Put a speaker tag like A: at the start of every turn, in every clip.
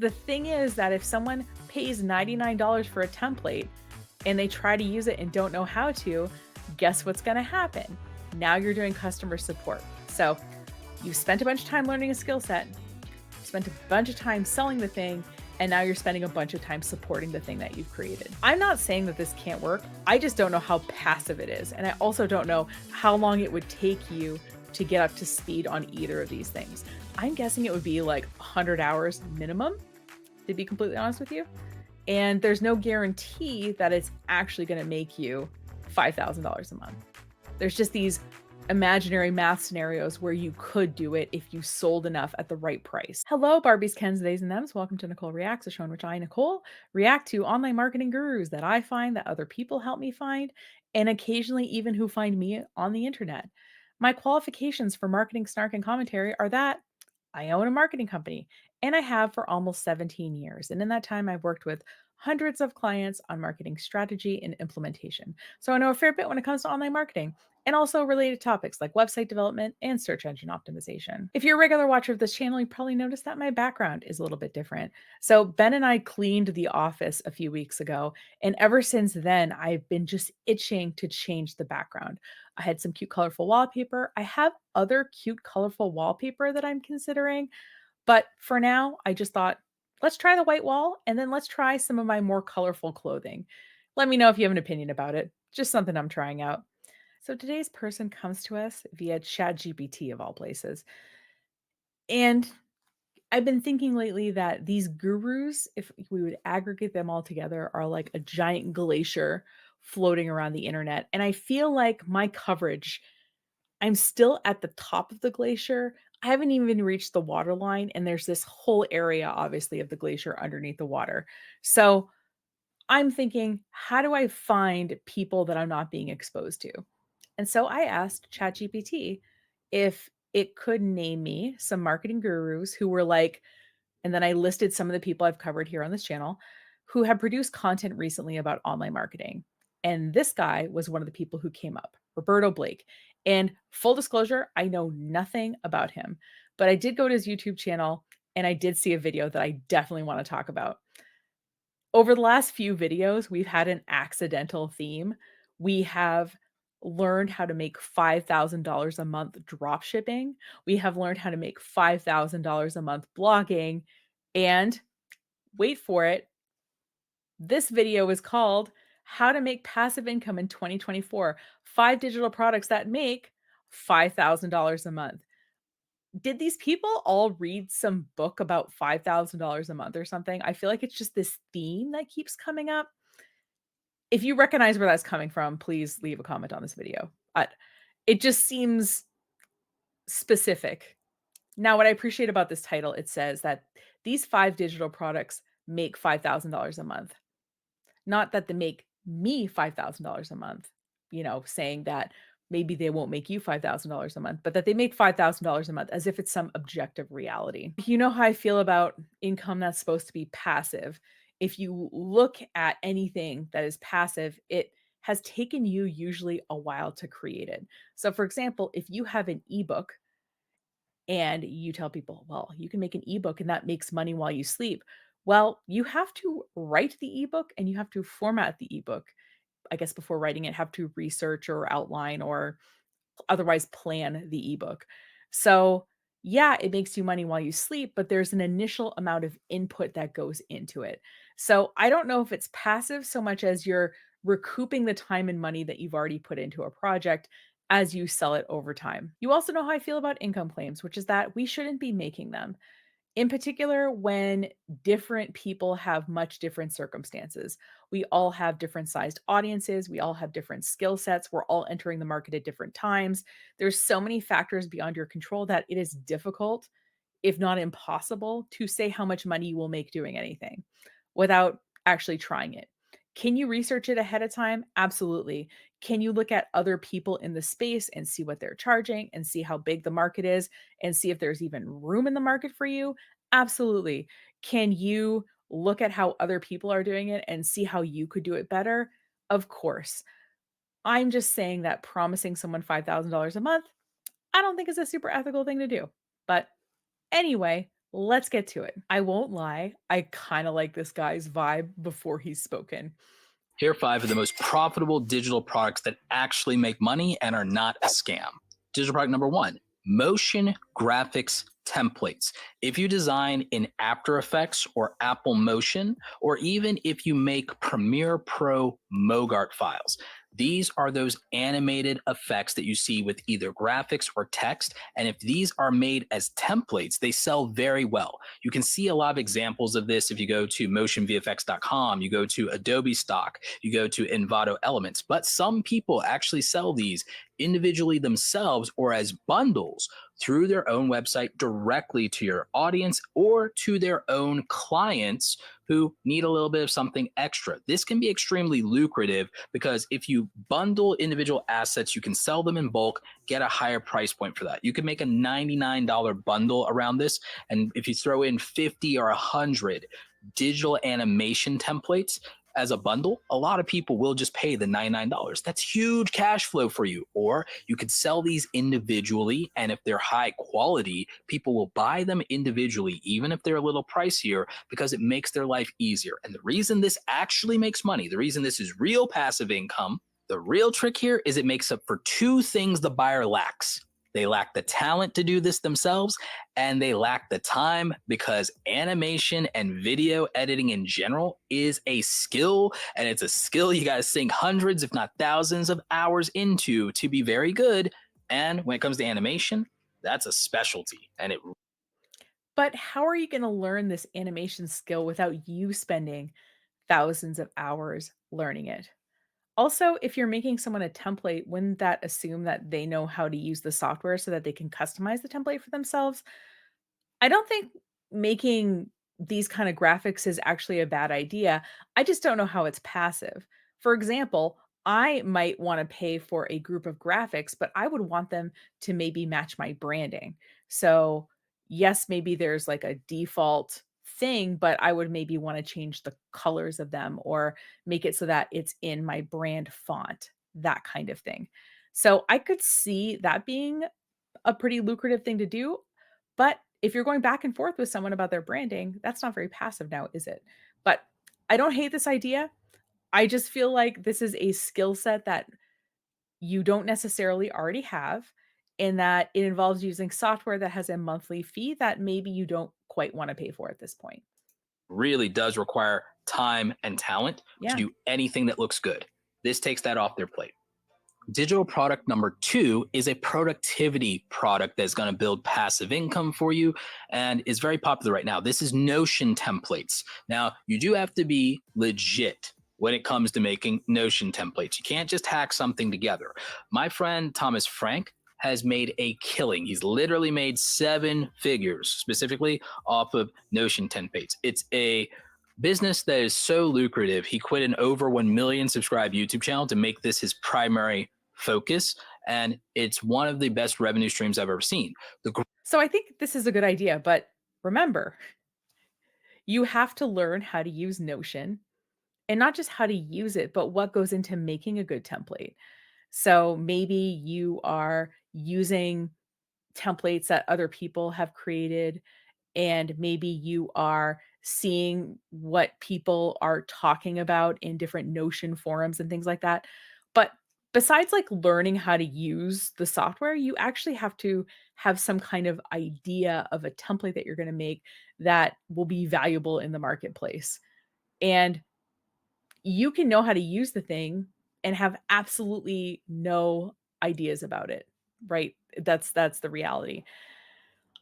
A: The thing is that if someone pays $99 for a template and they try to use it and don't know how to, guess what's going to happen? Now you're doing customer support. So you spent a bunch of time learning a skill set, spent a bunch of time selling the thing, and now you're spending a bunch of time supporting the thing that you've created. I'm not saying that this can't work. I just don't know how passive it is. And I also don't know how long it would take you to get up to speed on either of these things. I'm guessing it would be like 100 hours minimum, to be completely honest with you. And there's no guarantee that it's actually going to make you $5,000 a month. There's just these imaginary math scenarios where you could do it if you sold enough at the right price. Hello, Barbies, Kens, Theys, and Thems. Welcome to Nicole Reacts, a show in which I, Nicole, react to online marketing gurus that I find, that other people help me find, and occasionally even who find me on the internet. My qualifications for marketing snark and commentary are that I own a marketing company, and I have for almost 17 years. And in that time, I've worked with hundreds of clients on marketing strategy and implementation. So I know a fair bit when it comes to online marketing and also related topics like website development and search engine optimization. If you're a regular watcher of this channel, you probably noticed that my background is a little bit different. So Ben and I cleaned the office a few weeks ago, and ever since then, I've been just itching to change the background. I had some cute colorful wallpaper. I have other cute colorful wallpaper that I'm considering, but for now, I just thought, let's try the white wall and then let's try some of my more colorful clothing. Let me know if you have an opinion about it. Just something I'm trying out. So today's person comes to us via ChatGPT of all places. And I've been thinking lately that these gurus, if we would aggregate them all together, are like a giant glacier floating around the internet. And I feel like my coverage, I'm still at the top of the glacier. I haven't even reached the water line. And there's this whole area, obviously, of the glacier underneath the water. So I'm thinking, how do I find people that I'm not being exposed to? And so I asked ChatGPT if it could name me some marketing gurus who were like, and then I listed some of the people I've covered here on this channel who have produced content recently about online marketing. And this guy was one of the people who came up, Roberto Blake. And full disclosure, I know nothing about him, but I did go to his YouTube channel and I did see a video that I definitely want to talk about. Over the last few videos, we've had an accidental theme. We have learned how to make $5,000 a month drop shipping. We have learned how to make $5,000 a month blogging. And wait for it, this video is called How to Make Passive Income in 2024, 5 digital products that make $5,000 a month. Did these people all read some book about $5,000 a month or something? I feel like it's just this theme that keeps coming up. If you recognize where that's coming from, please leave a comment on this video. It just seems specific. Now, what I appreciate about this title, it says that these 5 digital products make $5,000 a month. Not that they make me $5,000 a month, saying that maybe they won't make you $5,000 a month, but that they make $5,000 a month as if it's some objective reality. You know how I feel about income that's supposed to be passive. If you look at anything that is passive, it has taken you usually a while to create it. So, for example, if you have an ebook and you tell people, well, you can make an ebook and that makes money while you sleep. Well, you have to write the ebook and you have to format the ebook. I guess before writing it, have to research or outline or otherwise plan the ebook. So, yeah, it makes you money while you sleep, but there's an initial amount of input that goes into it. So, I don't know if it's passive so much as you're recouping the time and money that you've already put into a project as you sell it over time. You also know how I feel about income claims, which is that we shouldn't be making them. In particular, when different people have much different circumstances. We all have different sized audiences. We all have different skill sets. We're all entering the market at different times. There's so many factors beyond your control that it is difficult, if not impossible, to say how much money you will make doing anything without actually trying it. Can you research it ahead of time? Absolutely. Can you look at other people in the space and see what they're charging and see how big the market is and see if there's even room in the market for you? Absolutely. Can you look at how other people are doing it and see how you could do it better? Of course. I'm just saying that promising someone $5,000 a month, I don't think is a super ethical thing to do. But anyway, Let's get to it. I won't lie, I kinda like this guy's vibe before he's spoken.
B: Here are five of the most profitable digital products that actually make money and are not a scam. Digital product number one, motion graphics templates. If you design in After Effects or Apple Motion, or even if you make Premiere Pro Mogart files, these are those animated effects that you see with either graphics or text. And if these are made as templates, they sell very well. You can see a lot of examples of this if you go to motionvfx.com, you go to Adobe Stock, you go to Envato Elements. But some people actually sell these individually themselves or as bundles through their own website directly to your audience or to their own clients who need a little bit of something extra. This can be extremely lucrative because if you bundle individual assets, you can sell them in bulk, get a higher price point for that. You can make a $99 bundle around this. And if you throw in 50 or 100 digital animation templates, as a bundle, a lot of people will just pay the $99. That's huge cash flow for you. Or you could sell these individually. And if they're high quality, people will buy them individually, even if they're a little pricier, because it makes their life easier. And the reason this actually makes money, the reason this is real passive income, the real trick here is it makes up for two things the buyer lacks. They lack the talent to do this themselves, and they lack the time because animation and video editing in general is a skill, and it's a skill you got to sink hundreds, if not thousands, of hours into to be very good. And when it comes to animation, that's a specialty, and it
A: But how are you gonna learn this animation skill without you spending thousands of hours learning it? Also, if you're making someone a template, wouldn't that assume that they know how to use the software so that they can customize the template for themselves? I don't think making these kind of graphics is actually a bad idea. I just don't know how it's passive. For example, I might want to pay for a group of graphics, but I would want them to maybe match my branding. So, yes, maybe there's like a default thing, but I would maybe want to change the colors of them or make it so that it's in my brand font, that kind of thing. So, I could see that being a pretty lucrative thing to do, but if you're going back and forth with someone about their branding, that's not very passive now, is it? But I don't hate this idea. I just feel like this is a skill set that you don't necessarily already have, and that it involves using software that has a monthly fee that maybe you don't quite want to pay for at this point.
B: really does require time and talent to
A: Yeah.
B: do anything that looks good. This takes that off their plate. Digital product number two is a productivity product that's going to build passive income for you and is very popular right now. This is Notion templates. Now, you do have to be legit when it comes to making Notion templates. You can't just hack something together. My friend Thomas Frank has made a killing. He's literally made seven figures specifically off of Notion templates. It's a business that is so lucrative. He quit an over 1 million subscribed YouTube channel to make this his primary focus. And it's one of the best revenue streams I've ever seen. The
A: So I think this is a good idea, but remember, you have to learn how to use Notion and not just how to use it, but what goes into making a good template. So maybe you are using templates that other people have created, and maybe you are seeing what people are talking about in different Notion forums and things like that. But besides like learning how to use the software, you actually have to have some kind of idea of a template that you're going to make that will be valuable in the marketplace. And you can know how to use the thing and have absolutely no ideas about it, right? That's the reality.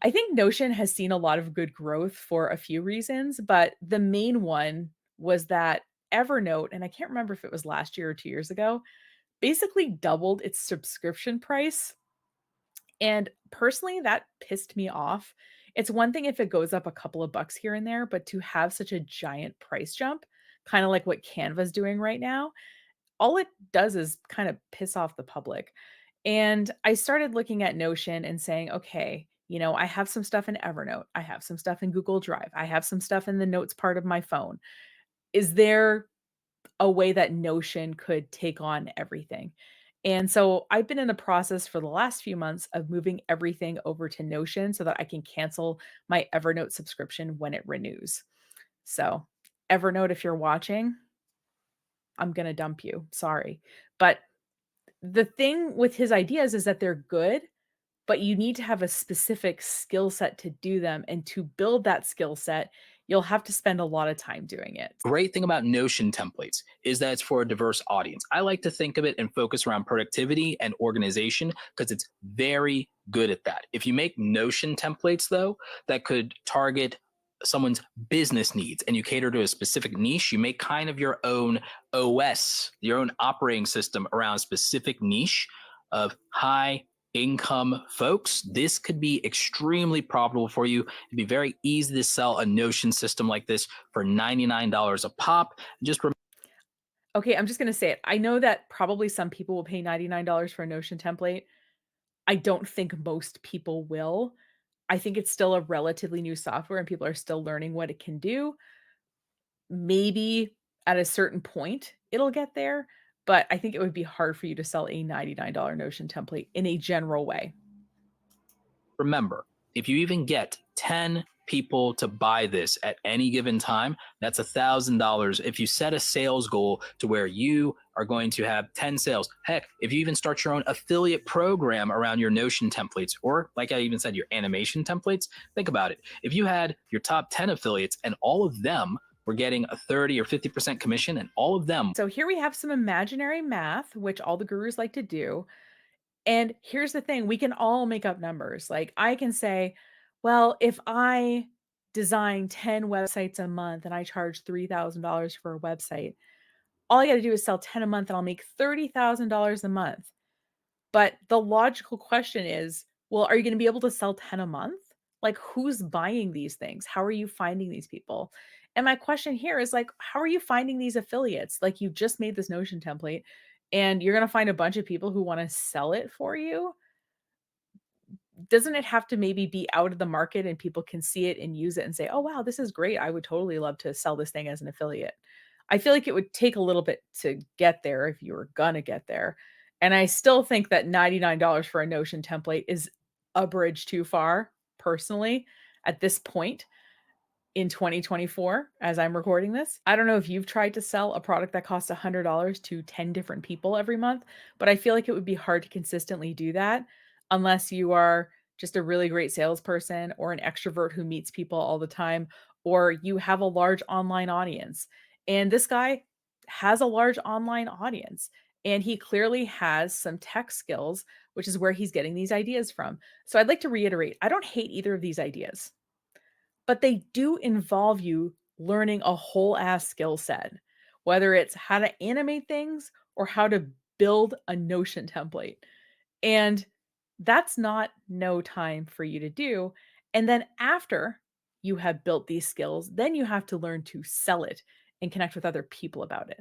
A: I think Notion has seen a lot of good growth for a few reasons, but the main one was that Evernote, and I can't remember if it was last year or 2 years ago, basically doubled its subscription price, and personally, that pissed me off. It's one thing if it goes up a couple of bucks here and there, but to have such a giant price jump, kinda like what Canva's doing right now, all it does is kind of piss off the public. And I started looking at Notion and saying, okay, I have some stuff in Evernote. I have some stuff in Google Drive. I have some stuff in the notes part of my phone. Is there a way that Notion could take on everything? And so I've been in the process for the last few months of moving everything over to Notion so that I can cancel my Evernote subscription when it renews. So, Evernote, if you're watching, I'm going to dump you. Sorry. But the thing with his ideas is that they're good, but you need to have a specific skill set to do them. And to build that skill set, you'll have to spend a lot of time doing it.
B: Great thing about Notion templates is that it's for a diverse audience. I like to think of it and focus around productivity and organization because it's very good at that. If you make Notion templates, though, that could target someone's business needs and you cater to a specific niche, you make kind of your own OS, your own operating system around a specific niche of high income folks. This could be extremely profitable for you. It'd be very easy to sell a Notion system like this for $99 a pop. Just
A: Okay, I'm just going to say it. I know that probably some people will pay $99 for a Notion template. I don't think most people will. I think it's still a relatively new software and people are still learning what it can do. Maybe at a certain point it'll get there, but I think it would be hard for you to sell a $99 Notion template in a general way.
B: remember, if you even get 10 people to buy this at any given time, that's $1,000. If you set a sales goal to where you are going to have 10 sales, heck, if you even start your own affiliate program around your Notion templates, or like I even said, your animation templates, think about it. If you had your top 10 affiliates and all of them were getting a 30 or 50% commission and all of them
A: So here we have some imaginary math, which all the gurus like to do. And here's the thing, we can all make up numbers. Like I can say, well, if I design 10 websites a month and I charge $3,000 for a website, all I got to do is sell 10 a month and I'll make $30,000 a month. But the logical question is, well, are you gonna be able to sell 10 a month? Like, who's buying these things? How are you finding these people? And my question here is like, how are you finding these affiliates? Like, you just made this Notion template and you're gonna find a bunch of people who wanna sell it for you? Doesn't it have to maybe be out of the market and people can see it and use it and say, "Oh, wow, this is great. I would totally love to sell this thing as an affiliate." I feel like it would take a little bit to get there if you were gonna get there. And I still think that $99 for a Notion template is a bridge too far, personally, at this point in 2024 as I'm recording this. I don't know if you've tried to sell a product that costs $100 to 10 different people every month, but I feel like it would be hard to consistently do that unless you are just a really great salesperson or an extrovert who meets people all the time, or you have a large online audience. And this guy has a large online audience and he clearly has some tech skills, which is where he's getting these ideas from. So I'd like to reiterate, I don't hate either of these ideas, but they do involve you learning a whole ass skill set, whether it's how to animate things or how to build a Notion template. And that's not no time for you to do. And then after you have built these skills, then you have to learn to sell it and connect with other people about it.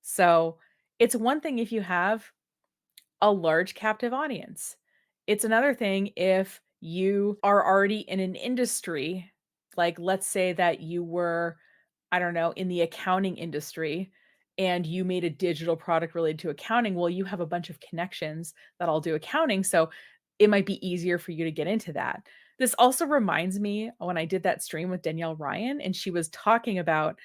A: So it's one thing if you have a large captive audience. It's another thing if you are already in an industry, like let's say that you were, I don't know, in the accounting industry and you made a digital product related to accounting. Well, you have a bunch of connections that all do accounting. So it might be easier for you to get into that. This also reminds me when I did that stream with Danielle Ryan, and she was talking about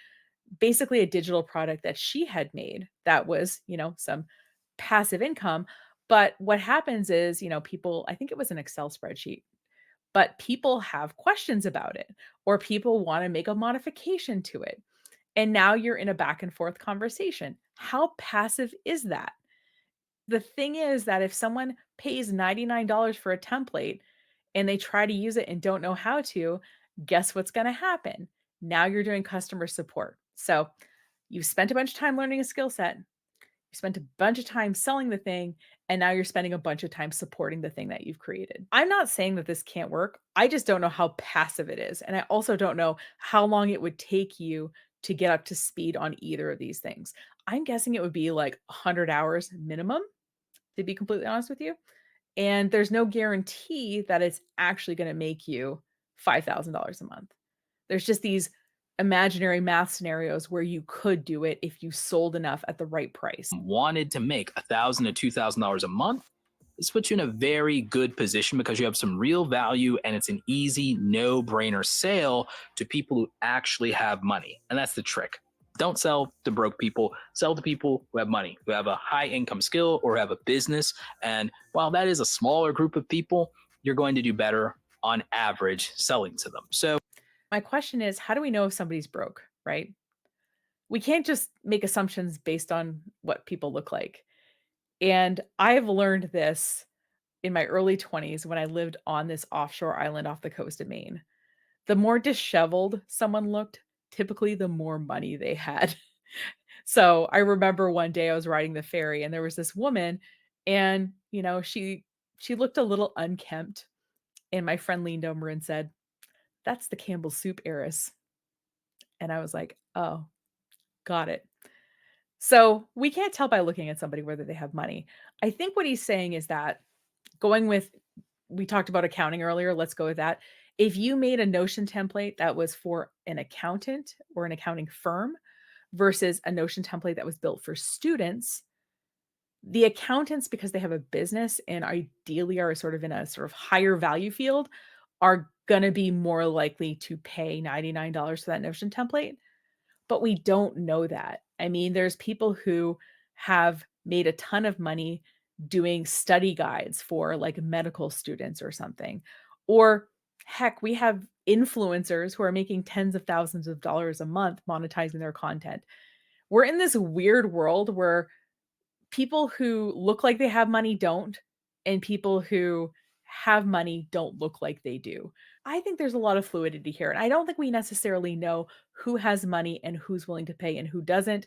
A: basically a digital product that she had made that was, some passive income. But what happens is, people, I think it was an Excel spreadsheet, but people have questions about it or people want to make a modification to it. And now you're in a back and forth conversation. How passive is that? The thing is that if someone pays $99 for a template and they try to use it and don't know how to, guess what's going to happen? Now you're doing customer support. So you've spent a bunch of time learning a skill set. You spent a bunch of time selling the thing, and now you're spending a bunch of time supporting the thing that you've created. I'm not saying that this can't work. I just don't know how passive it is. And I also don't know how long it would take you to get up to speed on either of these things. I'm guessing it would be like 100 hours minimum, to be completely honest with you. And there's no guarantee that it's actually going to make you $5,000 a month. There's just these imaginary math scenarios where you could do it if you sold enough at the right price.
B: Wanted to make $1,000 to $2,000 a month, this puts you in a very good position because you have some real value and it's an easy, no brainer sale to people who actually have money. And that's the trick. Don't sell to broke people, sell to people who have money, who have a high income skill or have a business. And while that is a smaller group of people, you're going to do better on average selling to them. So
A: My question is, how do we know if somebody's broke, right? We can't just make assumptions based on what people look like. And I've learned this in my early 20s when I lived on this offshore island off the coast of Maine. The more disheveled someone looked, typically the more money they had. So I remember one day I was riding the ferry and there was this woman and, she looked a little unkempt. And my friend leaned over and said, "That's the Campbell soup heiress." And I was like, "Oh, got it." So we can't tell by looking at somebody whether they have money. I think what he's saying is that going with, we talked about accounting earlier, let's go with that. If you made a Notion template that was for an accountant or an accounting firm versus a Notion template that was built for students, the accountants, because they have a business and ideally are sort of in a sort of higher value field, are going to be more likely to pay $99 for that Notion template. But we don't know that. I mean, there's people who have made a ton of money doing study guides for like medical students or something. Or heck, we have influencers who are making tens of thousands of dollars a month monetizing their content. We're in this weird world where people who look like they have money don't, and people who have money don't look like they do. I think there's a lot of fluidity here, and I don't think we necessarily know who has money and who's willing to pay and who doesn't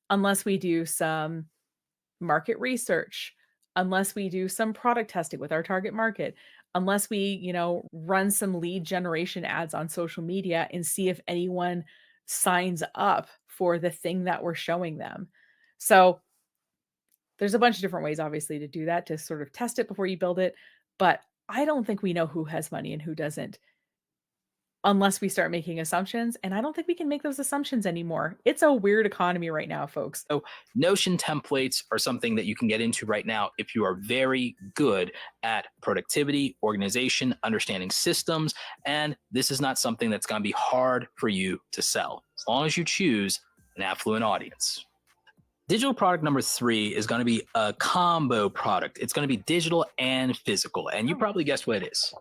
A: unless we do some market research, unless we do some product testing with our target market, unless we, run some lead generation ads on social media and see if anyone signs up for the thing that we're showing them. So, there's a bunch of different ways, obviously, to do that, to sort of test it before you build it, but I don't think we know who has money and who doesn't unless we start making assumptions, and I don't think we can make those assumptions anymore. It's a weird economy right now, folks.
B: Notion templates are something that you can get into right now if you are very good at productivity, organization, understanding systems, and this is not something that's going to be hard for you to sell as long as you choose an affluent audience. Digital product number 3 is going to be a combo product. It's going to be digital and physical, and you probably guessed what it is.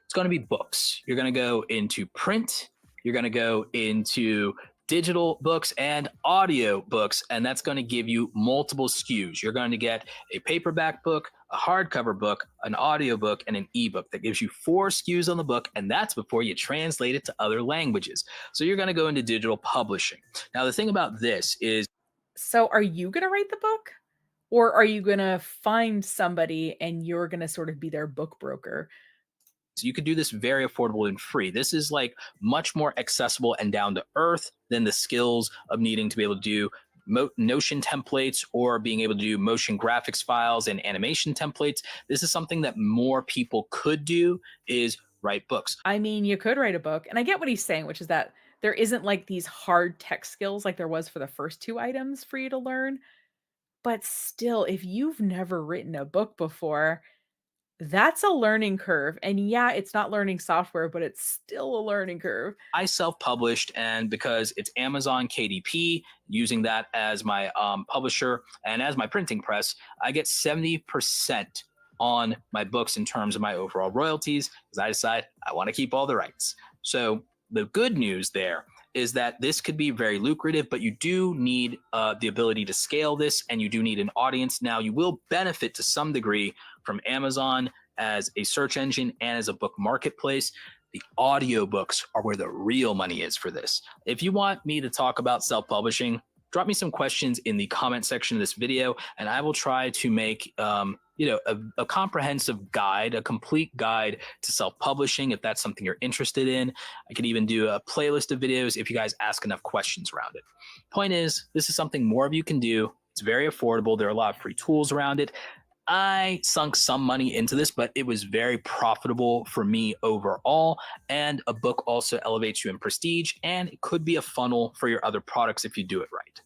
B: It's going to be books. You're going to go into print, you're going to go into digital books and audio books, and that's going to give you multiple SKUs. You're going to get a paperback book, a hardcover book, an audio book, and an ebook. That gives you 4 SKUs on the book, and that's before you translate it to other languages. So you're going to go into digital publishing. Now, the thing about this is,
A: So are you gonna write the book? Or are you gonna find somebody and you're gonna sort of be their book broker?
B: you could do this very affordable and free. This is like much more accessible and down to earth than the skills of needing to be able to do Notion templates or being able to do motion graphics files and animation templates. This is something that more people could do, is write books.
A: I mean, you could write a book, and I get what he's saying, which is that there isn't like these hard tech skills like there was for the first 2 items for you to learn, but still, if you've never written a book before, that's a learning curve, and yeah, it's not learning software, but it's still a learning curve.
B: I self-published, and because it's Amazon KDP, using that as my publisher and as my printing press, I get 70% on my books in terms of my overall royalties, because I decide I want to keep all the rights. So the good news there is that this could be very lucrative, but you do need the ability to scale this, and you do need an audience. Now, you will benefit to some degree from Amazon as a search engine and as a book marketplace. The audiobooks are where the real money is for this. If you want me to talk about self-publishing, drop me some questions in the comment section of this video, and I will try to make a comprehensive guide, a complete guide to self-publishing if that's something you're interested in. I could even do a playlist of videos if you guys ask enough questions around it. Point is, this is something more of you can do. It's very affordable. There are a lot of free tools around it. I sunk some money into this, but it was very profitable for me overall. And a book also elevates you in prestige, and it could be a funnel for your other products if you do it right.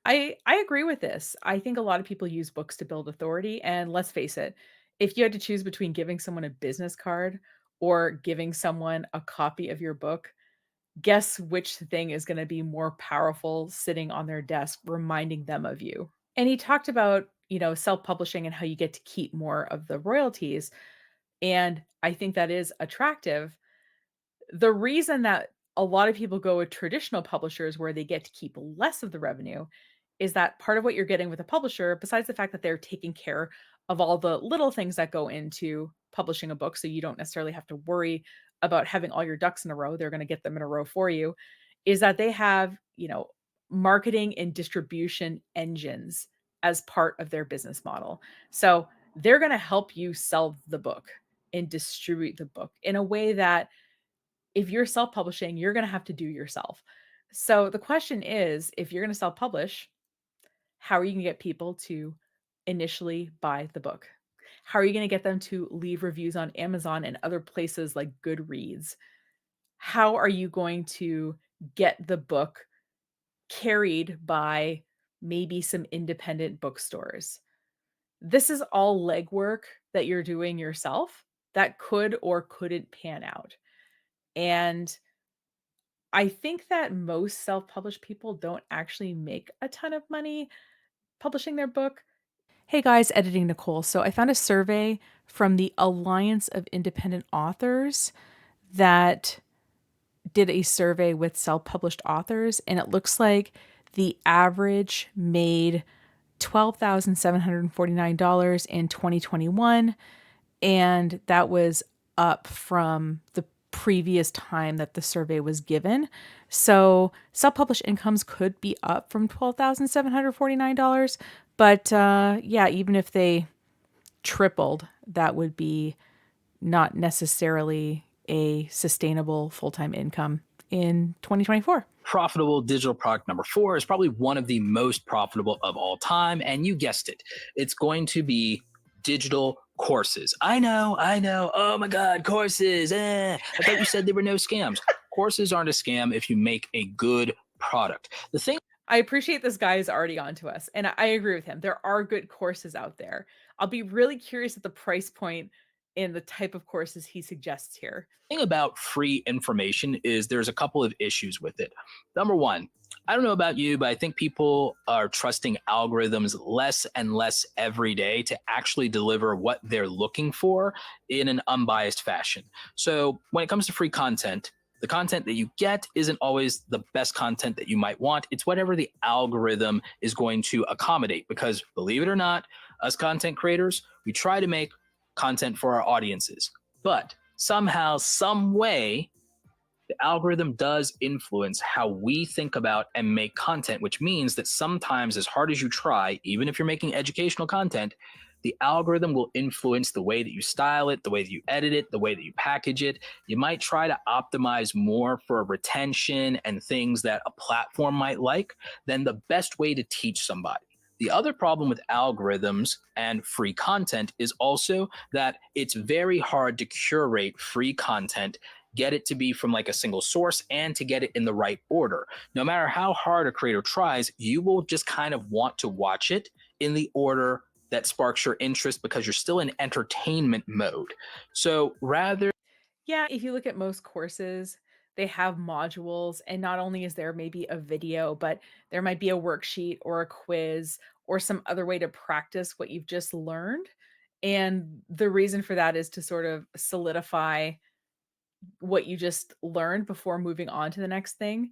A: I agree with this. I think a lot of people use books to build authority, and let's face it, if you had to choose between giving someone a business card or giving someone a copy of your book, guess which thing is gonna be more powerful sitting on their desk reminding them of you? And he talked about, self-publishing and how you get to keep more of the royalties, and I think that is attractive. The reason that a lot of people go with traditional publishers where they get to keep less of the revenue is that part of what you're getting with a publisher, besides the fact that they're taking care of all the little things that go into publishing a book, so you don't necessarily have to worry about having all your ducks in a row, they're going to get them in a row for you, is that they have, marketing and distribution engines as part of their business model. So they're going to help you sell the book and distribute the book in a way that if you're self-publishing, you're gonna have to do yourself. So the question is, if you're gonna self-publish, how are you gonna get people to initially buy the book? How are you gonna get them to leave reviews on Amazon and other places like Goodreads? How are you going to get the book carried by maybe some independent bookstores? This is all legwork that you're doing yourself that could or couldn't pan out. And I think that most self-published people don't actually make a ton of money publishing their book. Hey guys, editing Nicole. So I found a survey from the Alliance of Independent Authors that did a survey with self-published authors, and it looks like the average made $12,749 in 2021, and that was up from the previous time that the survey was given. So self-published incomes could be up from $12,749, but yeah, even if they tripled, that would be not necessarily a sustainable full-time income in 2024.
B: Profitable digital product number four is probably one of the most profitable of all time. And you guessed it, it's going to be digital courses. I know. Oh my God, courses. I thought you said there were no scams. Courses aren't a scam if you make a good product. The thing
A: I appreciate this guy is already on to us, and I agree with him. There are good courses out there. I'll be really curious at the price point and the type of courses he suggests here.
B: thing about free information is there's a couple of issues with it. Number one, I don't know about you, but I think people are trusting algorithms less and less every day to actually deliver what they're looking for in an unbiased fashion. So when it comes to free content, the content that you get isn't always the best content that you might want. It's whatever the algorithm is going to accommodate. Because believe it or not, us content creators, we try to make content for our audiences. But somehow, some way, the algorithm does influence how we think about and make content, which means that sometimes, as hard as you try, even if you're making educational content, the algorithm will influence the way that you style it, the way that you edit it, the way that you package it. You might try to optimize more for retention and things that a platform might like than the best way to teach somebody. The other problem with algorithms and free content is also that it's very hard to curate free content, get it to be from like a single source, and to get it in the right order. No matter how hard a creator tries, you will just kind of want to watch it in the order that sparks your interest because you're still in entertainment mode. So rather
A: Yeah, if you look at most courses, they have modules, and not only is there maybe a video, but there might be a worksheet or a quiz or some other way to practice what you've just learned. And the reason for that is to sort of solidify what you just learned before moving on to the next thing.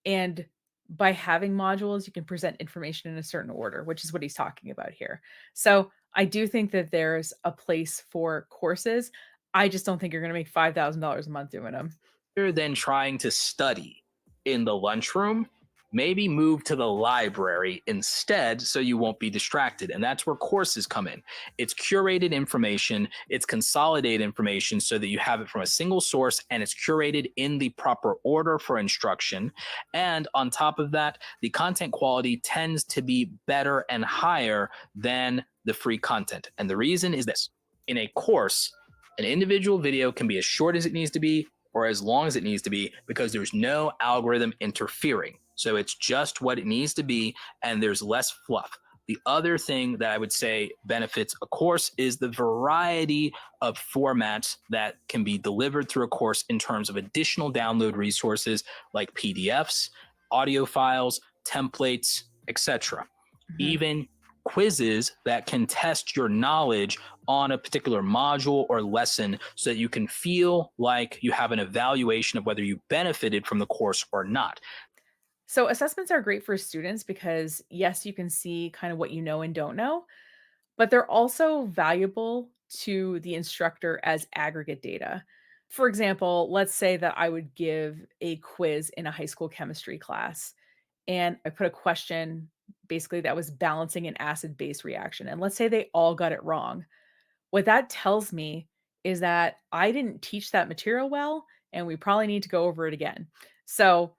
A: And by having modules, you can present information in a certain order, which is what he's talking about here. So I do think that there's a place for courses. I just don't think you're going to make $5,000 a month doing them.
B: than trying to study in the lunchroom, maybe move to the library instead so you won't be distracted. And that's where courses come in. It's curated information, it's consolidated information so that you have it from a single source and it's curated in the proper order for instruction. And on top of that, the content quality tends to be better and higher than the free content. And the reason is this: in a course, an individual video can be as short as it needs to be or as long as it needs to be because there's no algorithm interfering. So it's just what it needs to be, and there's less fluff. The other thing that I would say benefits a course is the variety of formats that can be delivered through a course in terms of additional download resources like PDFs, audio files, templates, etc.
A: Mhm.
B: Even quizzes that can test your knowledge on a particular module or lesson so that you can feel like you have an evaluation of whether you benefited from the course or not.
A: So assessments are great for students because yes, you can see kind of what you know and don't know, but they're also valuable to the instructor as aggregate data. For example, let's say that I would give a quiz in a high school chemistry class and I put a question basically that was balancing an acid base reaction. And let's say they all got it wrong. What that tells me is that I didn't teach that material well, and we probably need to go over it again. So,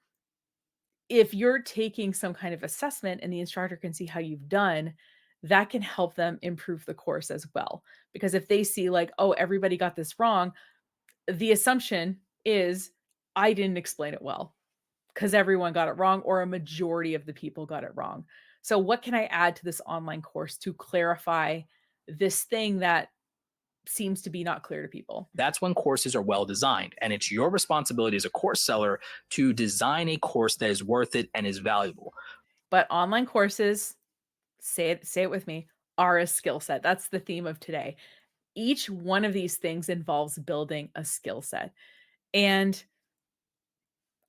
A: if you're taking some kind of assessment and the instructor can see how you've done, that can help them improve the course as well. Because if they see, like, oh, everybody got this wrong, the assumption is I didn't explain it well because everyone got it wrong or a majority of the people got it wrong. So, what can I add to this online course to clarify this thing that seems to be not clear to people?
B: That's when courses are well designed. And it's your responsibility as a course seller to design a course that is worth it and is valuable.
A: But online courses, say it with me, are a skill set. That's the theme of today. Each one of these things involves building a skill set. And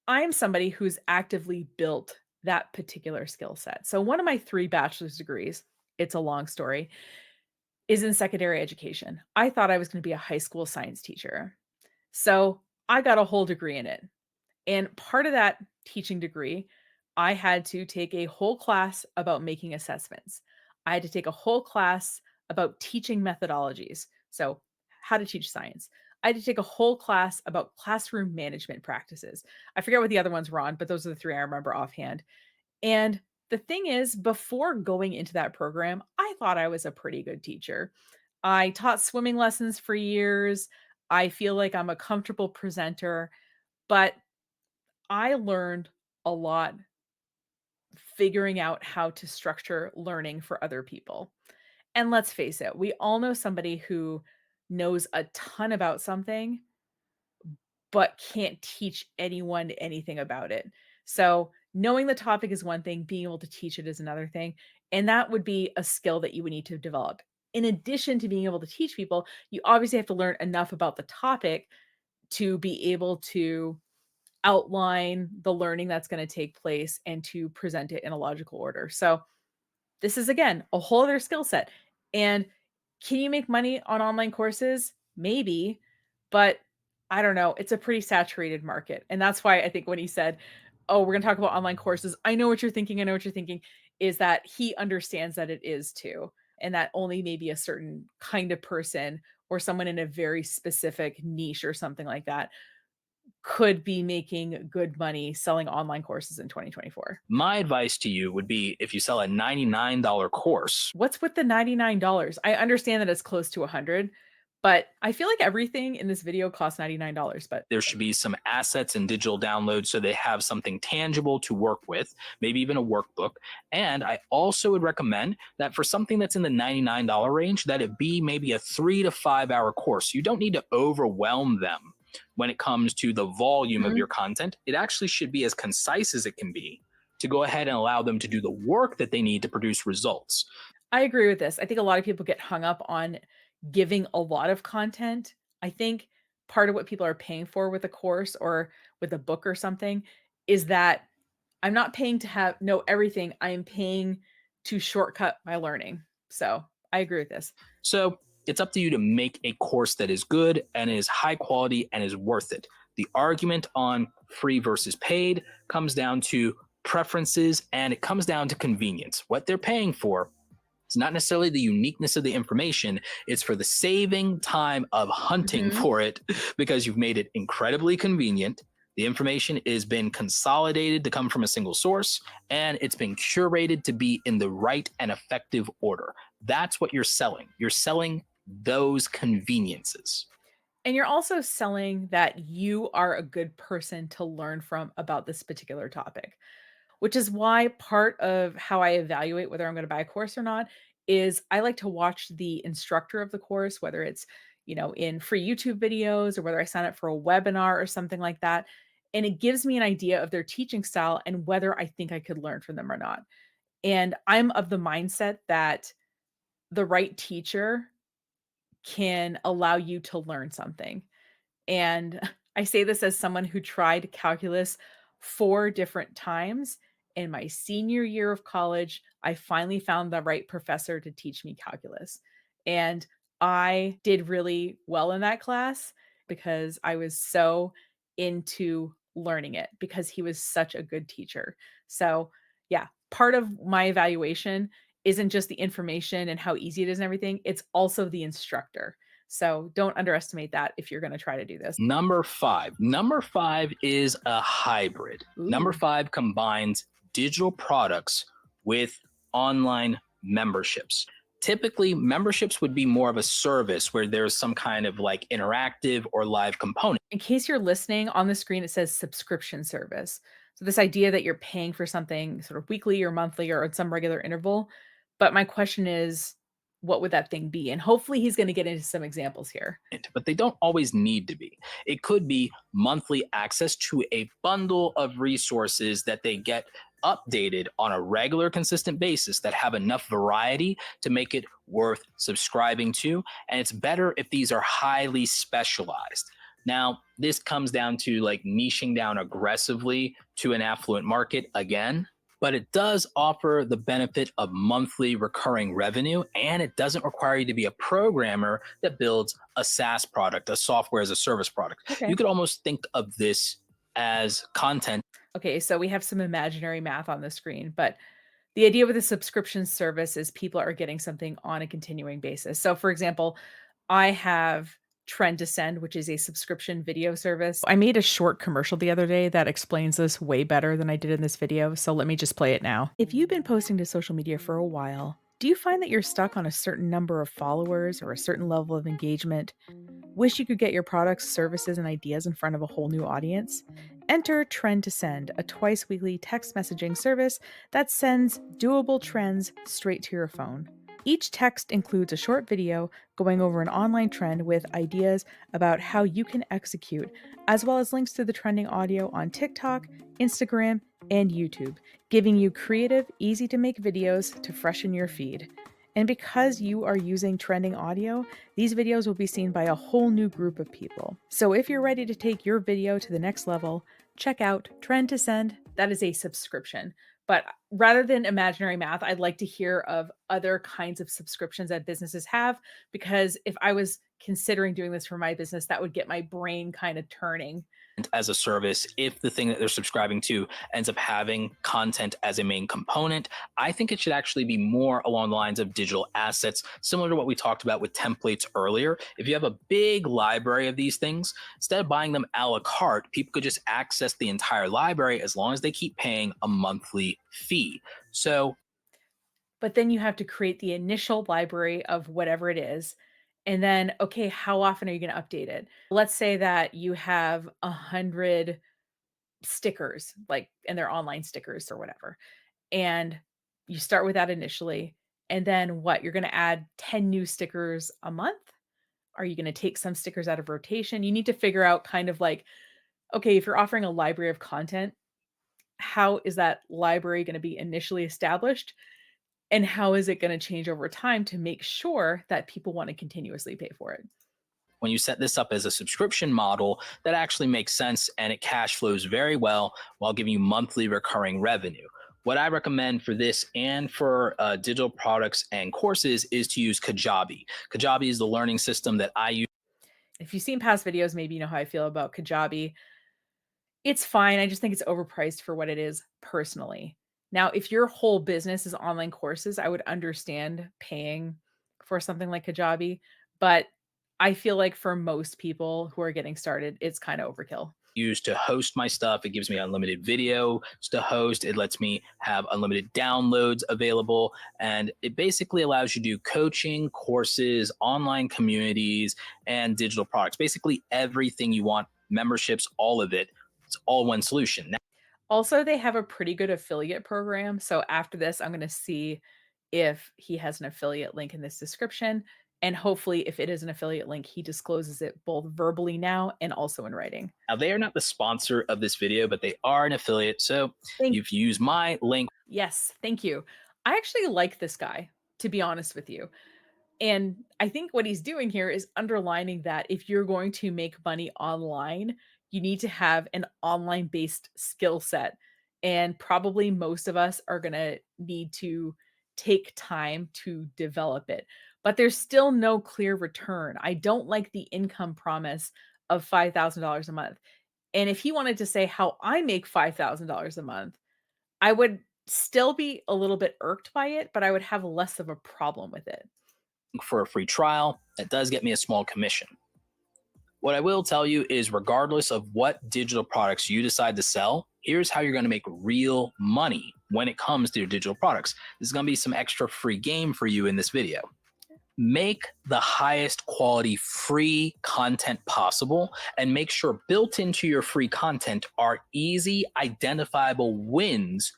A: I'm somebody who's actively built that particular skill set. So one of my 3 bachelor's degrees, it's a long story, is in secondary education. I thought I was going to be a high school science teacher. So I got a whole degree in it. And part of that teaching degree, I had to take a whole class about making assessments. I had to take a whole class about teaching methodologies. So, how to teach science. I had to take a whole class about classroom management practices. I forget what the other ones were on, but those are the 3 I remember offhand. And the thing is, before going into that program, I thought I was a pretty good teacher. I taught swimming lessons for years. I feel like I'm a comfortable presenter, but I learned a lot figuring out how to structure learning for other people. And let's face it, we all know somebody who knows a ton about something, but can't teach anyone anything about it. So, knowing the topic is one thing, being able to teach it is another thing. And that would be a skill that you would need to develop. In addition to being able to teach people, you obviously have to learn enough about the topic to be able to outline the learning that's gonna take place and to present it in a logical order. So, this is again a whole other skill set. And can you make money on online courses? Maybe, but I don't know. It's a pretty saturated market. And that's why I think when he said, "Oh, we're gonna talk about online courses," I know what you're thinking. I know what you're thinking, is that he understands that it is too. And that only maybe a certain kind of person or someone in a very specific niche or something like that could be making good money selling online courses in 2024.
B: My advice to you would be if you sell a $99 course,
A: What's with the $99? I understand that it's close to 100, but I feel like everything in this video costs $99, but
B: there should be some assets and digital downloads so they have something tangible to work with, maybe even a workbook. And I also would recommend that for something that's in the $99 range, that it be maybe a 3 to 5 hour course. You don't need to overwhelm them when it comes to the volume of
A: Mhm.
B: your content. It actually should be as concise as it can be to go ahead and allow them to do the work that they need to produce results.
A: I agree with this. I think a lot of people get hung up on giving a lot of content. I think part of what people are paying for with a course or with a book or something is that I'm not paying to have know everything. I am paying to shortcut my learning. So, I agree with this.
B: So it's up to you to make a course that is good and is high quality and is worth it. The argument on free versus paid comes down to preferences, and it comes down to convenience. What they're paying for, it's not necessarily the uniqueness of the information. It's for the saving time of hunting
A: Mhm.
B: for it because you've made it incredibly convenient. The information has been consolidated to come from a single source, and it's been curated to be in the right and effective order. That's what you're selling. You're selling those conveniences.
A: And you're also selling that you are a good person to learn from about this particular topic, which is why part of how I evaluate whether I'm going to buy a course or not is I like to watch the instructor of the course, whether it's, in free YouTube videos or whether I sign up for a webinar or something like that. And it gives me an idea of their teaching style and whether I think I could learn from them or not. And I'm of the mindset that the right teacher can allow you to learn something. And I say this as someone who tried calculus 4 different times. In my senior year of college, I finally found the right professor to teach me calculus. And I did really well in that class because I was so into learning it because he was such a good teacher. So, yeah, part of my evaluation isn't just the information and how easy it is and everything, it's also the instructor. So don't underestimate that if you're gonna try to do this.
B: Number five. Number five is a hybrid. Number
A: Ooh.
B: five combines digital products with online memberships. Typically, memberships would be more of a service where there's some kind of like interactive or live component.
A: In case you're listening, on the screen it says subscription service. So this idea that you're paying for something sort of weekly or monthly or at some regular interval. But my question is, what would that thing be? And hopefully he's gonna get into some examples here.
B: But they don't always need to be. It could be monthly access to a bundle of resources that they get updated on a regular, consistent basis that have enough variety to make it worth subscribing to. And it's better if these are highly specialized. Now, this comes down to like niching down aggressively to an affluent market again, but it does offer the benefit of monthly recurring revenue, and it doesn't require you to be a programmer that builds a SaaS product, a software as a service product. You
A: Okay.
B: could almost think of this as content.
A: Okay, so we have some imaginary math on the screen, but the idea with a subscription service is people are getting something on a continuing basis. So, for example, I have Trend Descend, which is a subscription video service. I made a short commercial the other day that explains this way better than I did in this video. So, let me just play it now. If you've been posting to social media for a while, do you find that you're stuck on a certain number of followers or a certain level of engagement? Wish you could get your products, services, and ideas in front of a whole new audience? Enter Trend to Send, a twice weekly text messaging service that sends doable trends straight to your phone. Each text includes a short video going over an online trend with ideas about how you can execute, as well as links to the trending audio on TikTok, Instagram, and YouTube, giving you creative, easy to make videos to freshen your feed. And because you are using trending audio, these videos will be seen by a whole new group of people. So if you're ready to take your video to the next level, check out Trend to Send. That is a subscription. But rather than imaginary math, I'd like to hear of other kinds of subscriptions that businesses have, because if I was considering doing this for my business, that would get my brain kind of turning.
B: As a service, if the thing that they're subscribing to ends up having content as a main component, I think it should actually be more along the lines of digital assets, similar to what we talked about with templates earlier. If you have a big library of these things, instead of buying them a la carte, people could just access the entire library as long as they keep paying a monthly fee. So
A: But then you have to create the initial library of whatever it is. And then, okay, how often are you going to update it? Let's say that you have 100 stickers, like, and they're online stickers or whatever. And you start with that initially. And then what? You're going to add 10 new stickers a month? Are you going to take some stickers out of rotation? You need to figure out kind of like, okay, if you're offering a library of content, how is that library going to be initially established? And how is it gonna change over time to make sure that people wanna continuously pay for it?
B: when you set this up as a subscription model, that actually makes sense and it cash flows very well while giving you monthly recurring revenue. What I recommend for this and for digital products and courses is to use Kajabi. Kajabi is the learning system that I use.
A: If you've seen past videos, maybe you know how I feel about Kajabi. It's fine, I just think it's overpriced for what it is personally. Now, if your whole business is online courses, I would understand paying for something like Kajabi, but I feel like for most people who are getting started, it's kinda overkill.
B: Use to host my stuff. It gives me unlimited video to host. It lets me have unlimited downloads available. And it basically allows you to do coaching, courses, online communities, and digital products. Basically, everything you want, memberships, all of it. It's all one solution.
A: Also, they have a pretty good affiliate program, so after this, I'm gonna see if he has an affiliate link in this description, and hopefully, if it is an affiliate link, he discloses it both verbally now and also in writing.
B: Now, they are not the sponsor of this video, but they are an affiliate. So
A: Thank
B: if you use my link,
A: Yes, thank you. I actually like this guy, to be honest with you. And I think what he's doing here is underlining that if you're going to make money online, you need to have an online based skill set. And probably most of us are going to need to take time to develop it. But there's still no clear return. I don't like the income promise of $5,000 a month. And if he wanted to say how I make $5,000 a month, I would still be a little bit irked by it, but I would have less of a problem with it.
B: for a free trial, that does get me a small commission. What I will tell you is, regardless of what digital products you decide to sell, here's how you're going to make real money when it comes to your digital products. This is going to be some extra free game for you in this video. Make the highest quality free content possible, and make sure built into your free content are easy, identifiable wins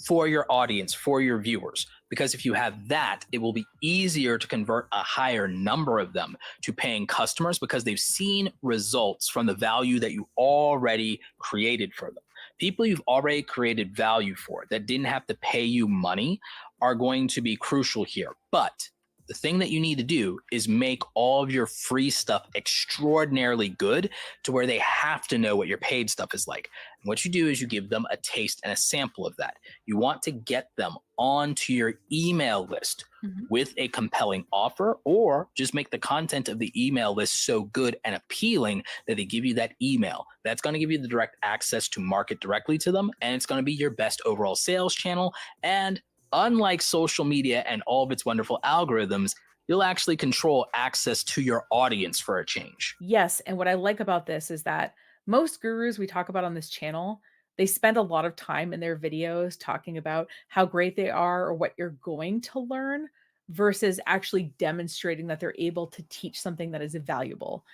B: for your audience, for your viewers. Because if you have that, it will be easier to convert a higher number of them to paying customers, because they've seen results from the value that you already created for them. People you've already created value for that didn't have to pay you money are going to be crucial here. But the thing that you need to do is make all of your free stuff extraordinarily good, to where they have to know what your paid stuff is like. And what you do is you give them a taste and a sample of that. You want to get them onto your email list
A: Mhm.
B: with a compelling offer, or just make the content of the email list so good and appealing that they give you that email. That's going to give you the direct access to market directly to them, and it's going to be your best overall sales channel. And unlike social media and all of its wonderful algorithms, you'll actually control access to your audience for a change.
A: Yes, and what I like about this is that most gurus we talk about on this channel, they spend a lot of time in their videos talking about how great they are or what you're going to learn versus actually demonstrating that they're able to teach something that is valuable.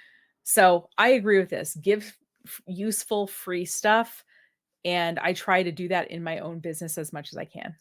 A: So, I agree with this. Give useful free stuff, and I try to do that in my own business as much as I can.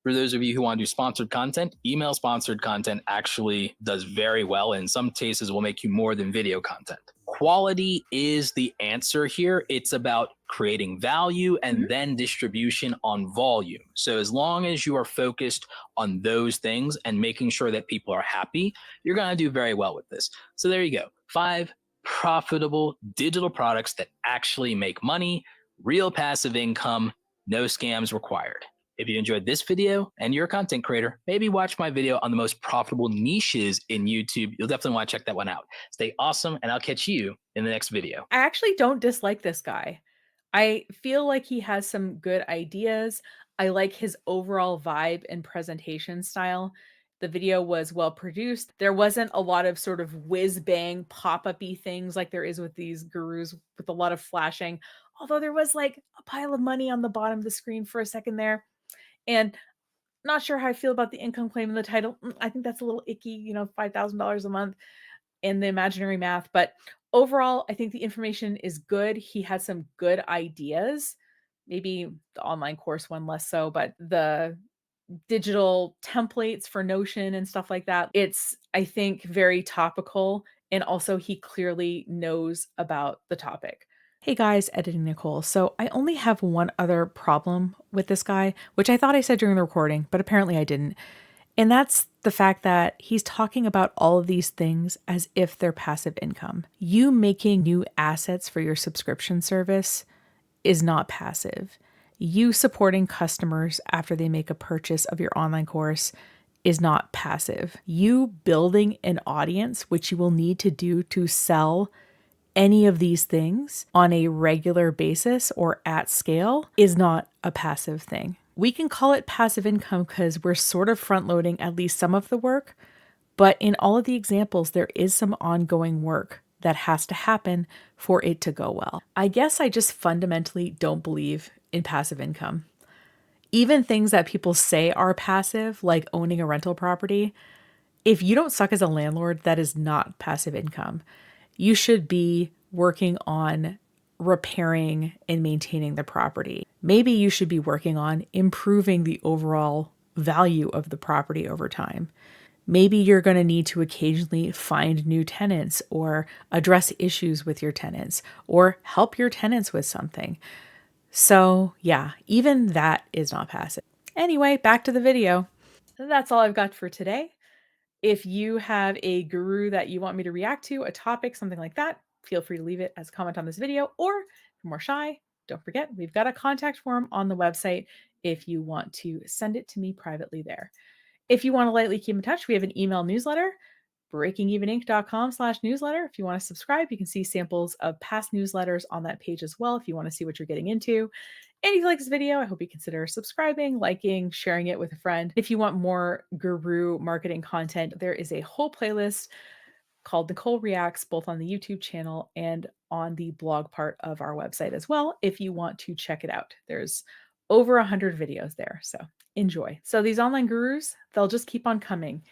B: For those of you who want to do sponsored content, email sponsored content actually does very well. In some cases, will make you more than video content. Quality is the answer here. It's about creating value and
A: Mhm.
B: then distribution on volume. So as long as you are focused on those things and making sure that people are happy, you're going to do very well with this. So there you go. 5 profitable digital products that actually make money, real passive income, no scams required. If you enjoyed this video and you're a content creator, maybe watch my video on the most profitable niches in YouTube. You'll definitely want to check that one out. Stay awesome, and I'll catch you in the next video.
A: I actually don't dislike this guy. I feel like he has some good ideas. I like his overall vibe and presentation style. The video was well produced. There wasn't a lot of sort of whiz bang pop up y things like there is with these gurus with a lot of flashing. Although there was like a pile of money on the bottom of the screen for a second there. And not sure how I feel about the income claim in the title. I think that's a little icky, $5,000 a month in the imaginary math. But overall, I think the information is good. He had some good ideas. Maybe the online course one less so, but the digital templates for Notion and stuff like that, it's, I think, very topical. And also, he clearly knows about the topic. Hey guys, editing Nicole. So I only have one other problem with this guy, which I thought I said during the recording, but apparently I didn't. And that's the fact that he's talking about all of these things as if they're passive income. You making new assets for your subscription service is not passive. You supporting customers after they make a purchase of your online course is not passive. You building an audience, which you will need to do to sell any of these things on a regular basis or at scale is not a passive thing. We can call it passive income because we're sort of front loading at least some of the work, but in all of the examples, there is some ongoing work that has to happen for it to go well. I guess I just fundamentally don't believe in passive income. Even things that people say are passive, like owning a rental property, if you don't suck as a landlord, that is not passive income. You should be working on repairing and maintaining the property. Maybe you should be working on improving the overall value of the property over time. Maybe you're going to need to occasionally find new tenants or address issues with your tenants or help your tenants with something. So, yeah, even that is not passive. Anyway, back to the video. That's all I've got for today. If you have a guru that you want me to react to, a topic, something like that, feel free to leave it as a comment on this video. Or if you're more shy, don't forget, we've got a contact form on the website if you want to send it to me privately there. If you want to lightly keep in touch, we have an email newsletter, breakingeveninc.com/newsletter. If you want to subscribe, you can see samples of past newsletters on that page as well if you want to see what you're getting into. And if you like this video, I hope you consider subscribing, liking, sharing it with a friend. If you want more guru marketing content, there is a whole playlist called Nicole Reacts, both on the YouTube channel and on the blog part of our website as well, if you want to check it out. There's over 100 videos there, so enjoy. So these online gurus, they'll just keep on coming,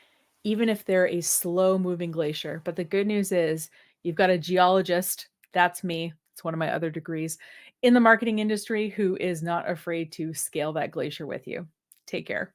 A: even if they're a slow-moving glacier. But the good news is you've got a geologist, that's me, it's one of my other degrees, in the marketing industry who is not afraid to scale that glacier with you. Take care.